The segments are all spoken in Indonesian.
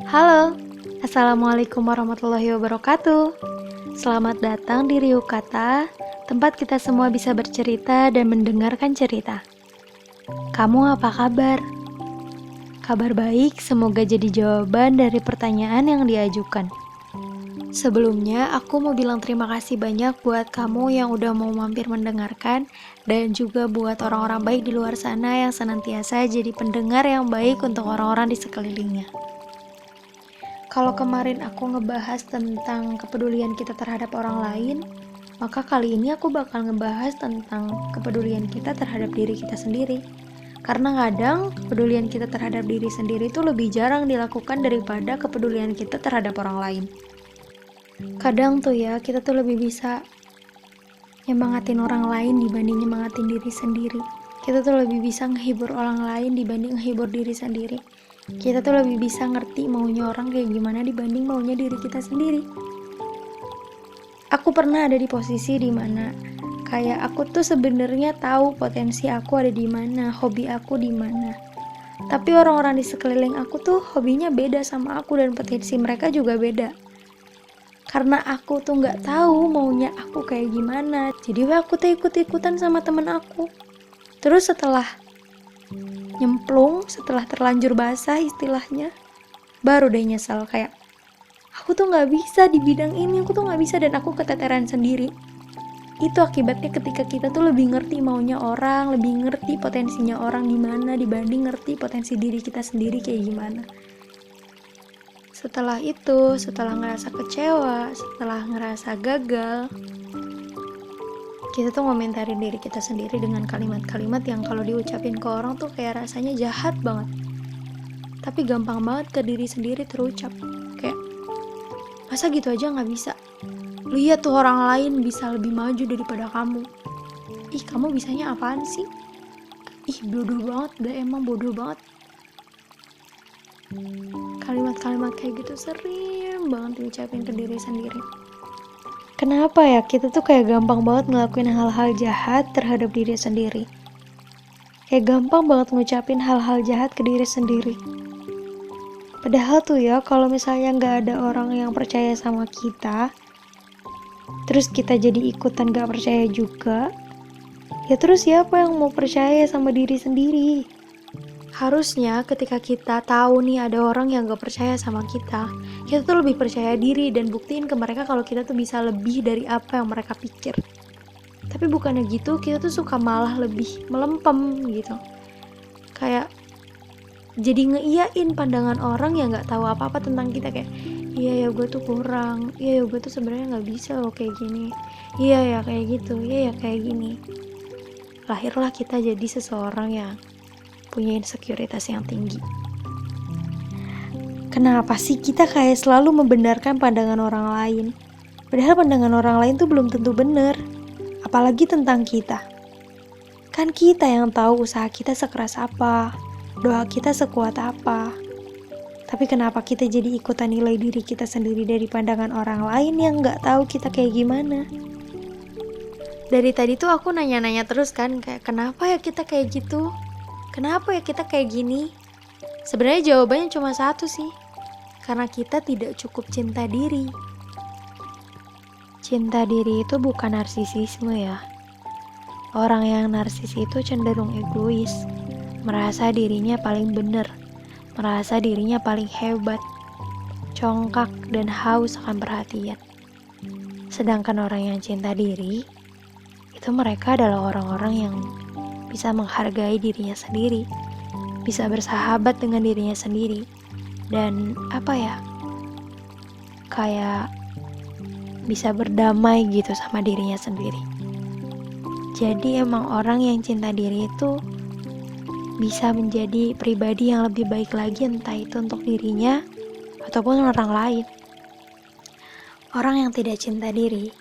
Halo, Assalamualaikum warahmatullahi wabarakatuh. Selamat datang di Riuh Kata, tempat kita semua bisa bercerita dan mendengarkan cerita. Kamu apa kabar? Kabar baik, semoga jadi jawaban dari pertanyaan yang diajukan. Sebelumnya, aku mau bilang terima kasih banyak buat kamu yang udah mau mampir mendengarkan, dan juga buat orang-orang baik di luar sana yang senantiasa jadi pendengar yang baik untuk orang-orang di sekelilingnya. Kalau kemarin aku ngebahas tentang kepedulian kita terhadap orang lain, maka kali ini aku bakal ngebahas tentang kepedulian kita terhadap diri kita sendiri. Karena kadang kepedulian kita terhadap diri sendiri itu lebih jarang dilakukan daripada kepedulian kita terhadap orang lain. Kadang tuh ya, kita tuh lebih bisa nyemangatin orang lain dibanding nyemangatin diri sendiri. Kita tuh lebih bisa ngehibur orang lain dibanding ngehibur diri sendiri. Kita tuh lebih bisa ngerti maunya orang kayak gimana dibanding maunya diri kita sendiri. Aku pernah ada di posisi dimana kayak aku tuh sebenarnya tahu potensi aku ada di mana, hobi aku di mana. Tapi orang-orang di sekeliling aku tuh hobinya beda sama aku dan potensi mereka juga beda. Karena aku tuh nggak tahu maunya aku kayak gimana, jadi aku tuh ikut-ikutan sama temen aku. Terus setelah nyemplung, setelah terlanjur basah istilahnya, baru deh nyesel kayak aku tuh nggak bisa di bidang ini, aku tuh nggak bisa dan aku keteteran sendiri. Itu akibatnya ketika kita tuh lebih ngerti maunya orang, lebih ngerti potensinya orang gimana dibanding ngerti potensi diri kita sendiri kayak gimana. Setelah itu, setelah ngerasa kecewa, setelah ngerasa gagal, kita tuh ngomentarin diri kita sendiri dengan kalimat-kalimat yang kalau diucapin ke orang tuh kayak rasanya jahat banget. Tapi gampang banget ke diri sendiri terucap. Kayak, masa gitu aja gak bisa? Lihat tuh orang lain bisa lebih maju daripada kamu. Ih, kamu bisanya apaan sih? Ih, bodoh banget, udah emang bodoh banget. Kalimat-kalimat kayak gitu sering banget diucapin ke diri sendiri. Kenapa ya kita tuh kayak gampang banget ngelakuin hal-hal jahat terhadap diri sendiri? Kayak gampang banget ngucapin hal-hal jahat ke diri sendiri. Padahal tuh ya, kalau misalnya nggak ada orang yang percaya sama kita, terus kita jadi ikutan gak percaya juga, ya terus siapa yang mau percaya sama diri sendiri? Harusnya ketika kita tahu nih ada orang yang gak percaya sama kita tuh lebih percaya diri dan buktiin ke mereka kalau kita tuh bisa lebih dari apa yang mereka pikir. Tapi bukannya gitu, kita tuh suka malah lebih melempem gitu. Kayak jadi ngeiyain pandangan orang yang gak tahu apa-apa tentang kita. Kayak, iya ya gue tuh kurang, iya ya gue tuh sebenarnya gak bisa loh kayak gini, iya ya kayak gitu, iya ya kayak gini. Lahirlah kita jadi seseorang yang punya insekuritas yang tinggi. Kenapa sih kita kayak selalu membenarkan pandangan orang lain? Padahal pandangan orang lain tuh belum tentu benar. Apalagi tentang kita. Kan kita yang tahu usaha kita sekeras apa, doa kita sekuat apa. Tapi kenapa kita jadi ikutan nilai diri kita sendiri dari pandangan orang lain yang gak tahu kita kayak gimana? Dari tadi tuh aku nanya-nanya terus kan, kayak kenapa ya kita kayak gitu? Kenapa ya kita kayak gini? Sebenarnya jawabannya cuma satu sih. Karena kita tidak cukup cinta diri. Cinta diri itu bukan narsisisme ya. Orang yang narsis itu cenderung egois, merasa dirinya paling benar, merasa dirinya paling hebat, congkak dan haus akan perhatian. Sedangkan orang yang cinta diri, itu mereka adalah orang-orang yang bisa menghargai dirinya sendiri, bisa bersahabat dengan dirinya sendiri, dan kayak bisa berdamai gitu sama dirinya sendiri. Jadi emang orang yang cinta diri itu bisa menjadi pribadi yang lebih baik lagi, entah itu untuk dirinya ataupun orang lain. Orang yang tidak cinta diri,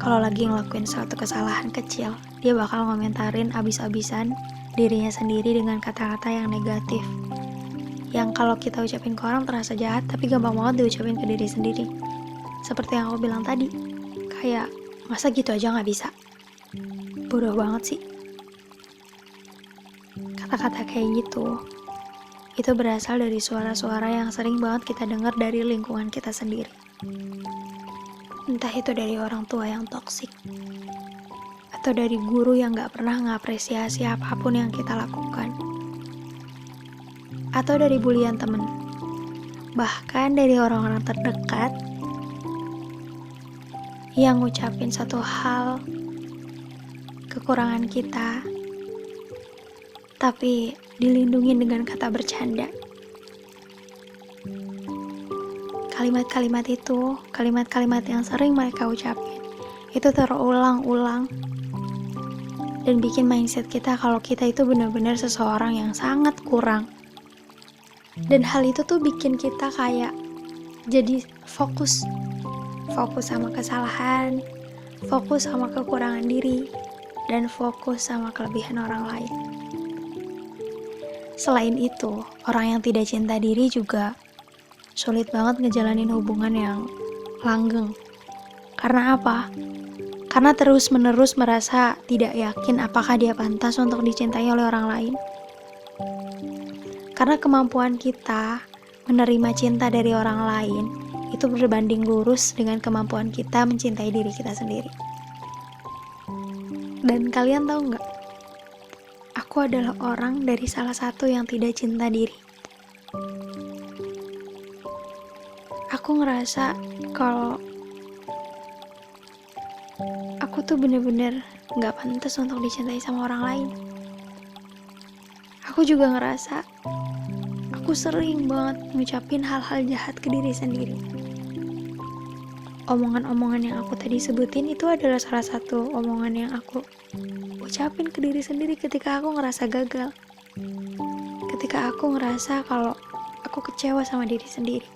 kalau lagi ngelakuin suatu kesalahan kecil, dia bakal ngomentarin abis-abisan dirinya sendiri dengan kata-kata yang negatif. Yang kalau kita ucapin ke orang terasa jahat, tapi gampang banget diucapin ke diri sendiri. Seperti yang aku bilang tadi, kayak masa gitu aja gak bisa? Bodoh banget sih. Kata-kata kayak gitu, itu berasal dari suara-suara yang sering banget kita dengar dari lingkungan kita sendiri. Entah itu dari orang tua yang toksik, atau dari guru yang gak pernah ngapresiasi apapun yang kita lakukan, atau dari bulian temen, bahkan dari orang-orang terdekat yang ngucapin satu hal kekurangan kita, tapi dilindungi dengan kata bercanda. Kalimat-kalimat itu, kalimat-kalimat yang sering mereka ucapin, itu terulang-ulang dan bikin mindset kita kalau kita itu benar-benar seseorang yang sangat kurang. Dan hal itu tuh bikin kita kayak jadi fokus sama kesalahan, fokus sama kekurangan diri, dan fokus sama kelebihan orang lain. Selain itu, orang yang tidak cinta diri juga sulit banget ngejalanin hubungan yang langgeng. Karena apa? Karena terus-menerus merasa tidak yakin apakah dia pantas untuk dicintai oleh orang lain. Karena kemampuan kita menerima cinta dari orang lain itu berbanding lurus dengan kemampuan kita mencintai diri kita sendiri. Dan kalian tahu nggak? Aku adalah orang dari salah satu yang tidak cinta diri. Aku ngerasa kalau aku tuh bener-bener gak pantas untuk dicintai sama orang lain. Aku juga ngerasa aku sering banget ngucapin hal-hal jahat ke diri sendiri. Omongan-omongan yang aku tadi sebutin itu adalah salah satu omongan yang aku ucapin ke diri sendiri ketika aku ngerasa gagal. Ketika aku ngerasa kalau aku kecewa sama diri sendiri.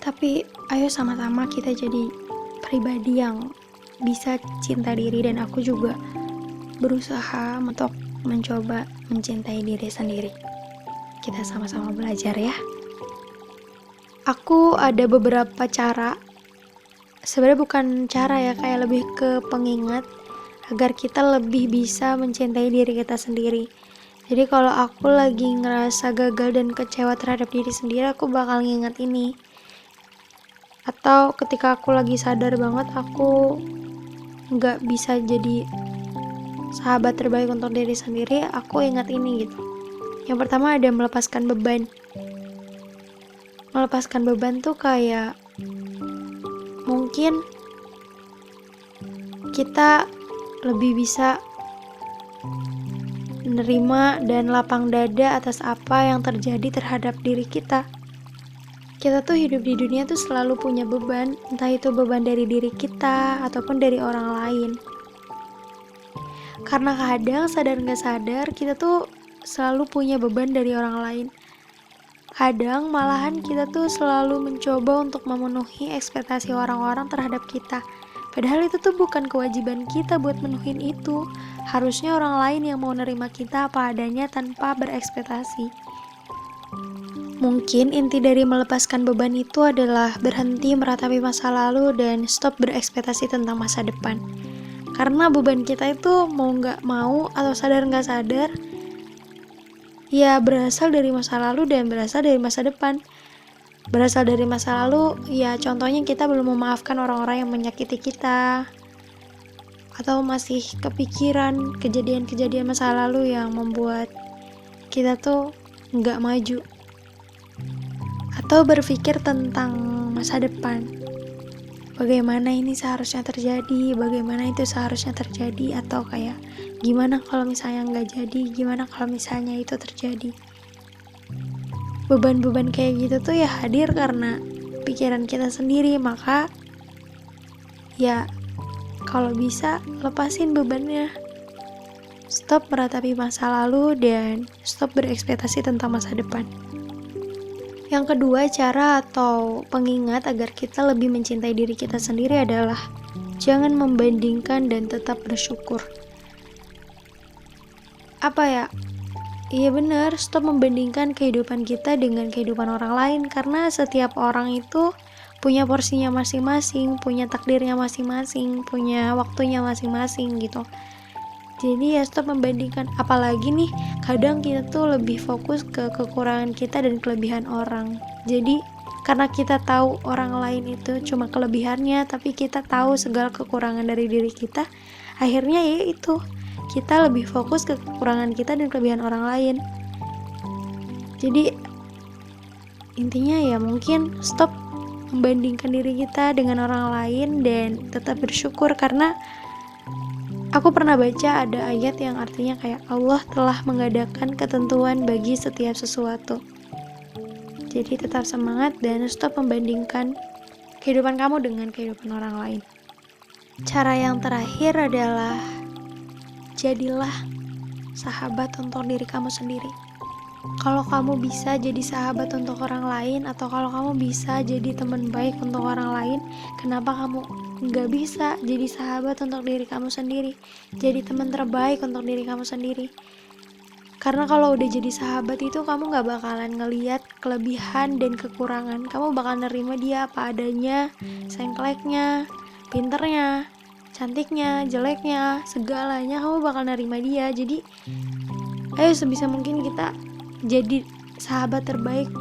Tapi ayo sama-sama kita jadi pribadi yang bisa cinta diri, dan aku juga berusaha untuk mencoba mencintai diri sendiri. Kita sama-sama belajar ya. Aku ada beberapa cara, sebenarnya bukan cara ya, kayak lebih ke pengingat agar kita lebih bisa mencintai diri kita sendiri. Jadi kalau aku lagi ngerasa gagal dan kecewa terhadap diri sendiri, aku bakal nginget ini. Atau ketika aku lagi sadar banget aku gak bisa jadi sahabat terbaik untuk diri sendiri, aku ingat ini gitu. Yang pertama ada melepaskan beban. Melepaskan beban tuh kayak mungkin kita lebih bisa menerima dan lapang dada atas apa yang terjadi terhadap diri kita. Kita tuh hidup di dunia tuh selalu punya beban, entah itu beban dari diri kita ataupun dari orang lain. Karena kadang sadar gak sadar kita tuh selalu punya beban dari orang lain. Kadang malahan kita tuh selalu mencoba untuk memenuhi ekspektasi orang-orang terhadap kita. Padahal itu tuh bukan kewajiban kita buat menuhin itu. Harusnya orang lain yang mau nerima kita apa adanya tanpa berekspektasi. Mungkin inti dari melepaskan beban itu adalah berhenti meratapi masa lalu dan stop berekspektasi tentang masa depan. Karena beban kita itu mau gak mau atau sadar gak sadar, ya berasal dari masa lalu dan berasal dari masa depan. Berasal dari masa lalu, ya contohnya kita belum memaafkan orang-orang yang menyakiti kita, atau masih kepikiran kejadian-kejadian masa lalu yang membuat kita tuh gak maju, atau berpikir tentang masa depan. Bagaimana ini seharusnya terjadi, bagaimana itu seharusnya terjadi, atau kayak gimana kalau misalnya nggak jadi, gimana kalau misalnya itu terjadi. Beban-beban kayak gitu tuh ya hadir karena pikiran kita sendiri, maka ya kalau bisa lepasin bebannya. Stop meratapi masa lalu dan stop berekspektasi tentang masa depan. Yang kedua, cara atau pengingat agar kita lebih mencintai diri kita sendiri adalah jangan membandingkan dan tetap bersyukur. Apa ya? Iya benar, stop membandingkan kehidupan kita dengan kehidupan orang lain, karena setiap orang itu punya porsinya masing-masing, punya takdirnya masing-masing, punya waktunya masing-masing gitu. Jadi ya stop membandingkan. Apalagi nih, kadang kita tuh lebih fokus ke kekurangan kita dan kelebihan orang. Jadi karena kita tahu orang lain itu cuma kelebihannya, tapi kita tahu segala kekurangan dari diri kita, akhirnya ya itu, kita lebih fokus ke kekurangan kita dan kelebihan orang lain. Jadi intinya ya mungkin stop membandingkan diri kita dengan orang lain dan tetap bersyukur, karena aku pernah baca ada ayat yang artinya kayak Allah telah mengadakan ketentuan bagi setiap sesuatu. Jadi tetap semangat dan stop membandingkan kehidupan kamu dengan kehidupan orang lain. Cara yang terakhir adalah jadilah sahabat untuk diri kamu sendiri. Kalau kamu bisa jadi sahabat untuk orang lain, atau kalau kamu bisa jadi teman baik untuk orang lain, kenapa kamu nggak bisa jadi sahabat untuk diri kamu sendiri? Jadi teman terbaik untuk diri kamu sendiri. Karena kalau udah jadi sahabat itu kamu gak bakalan ngeliat kelebihan dan kekurangan. Kamu bakal nerima dia apa adanya, sengkleknya, pinternya, cantiknya, jeleknya, segalanya kamu bakal nerima dia. Jadi ayo sebisa mungkin kita jadi sahabat terbaik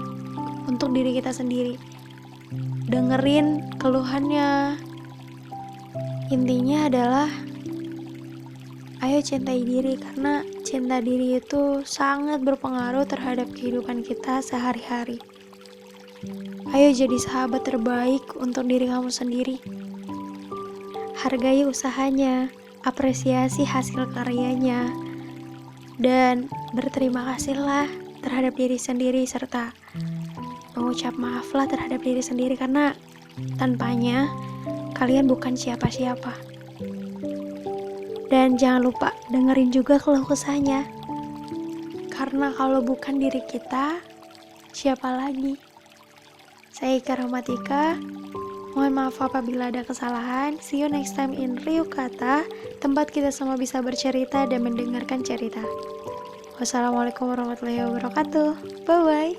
untuk diri kita sendiri. Dengerin keluhannya. Intinya adalah ayo cintai diri, karena cinta diri itu sangat berpengaruh terhadap kehidupan kita sehari-hari. Ayo jadi sahabat terbaik untuk diri kamu sendiri. Hargai usahanya, apresiasi hasil karyanya, dan berterima kasihlah terhadap diri sendiri, serta mengucap maaflah terhadap diri sendiri, karena tanpanya kalian bukan siapa-siapa. Dan jangan lupa dengerin juga keluh kesahnya, karena kalau bukan diri kita, siapa lagi? Saya Ika Rahmatika, mohon maaf apabila ada kesalahan. See you next time in Riuh Kata, tempat kita semua bisa bercerita dan mendengarkan cerita. Wassalamualaikum warahmatullahi wabarakatuh. Bye-bye.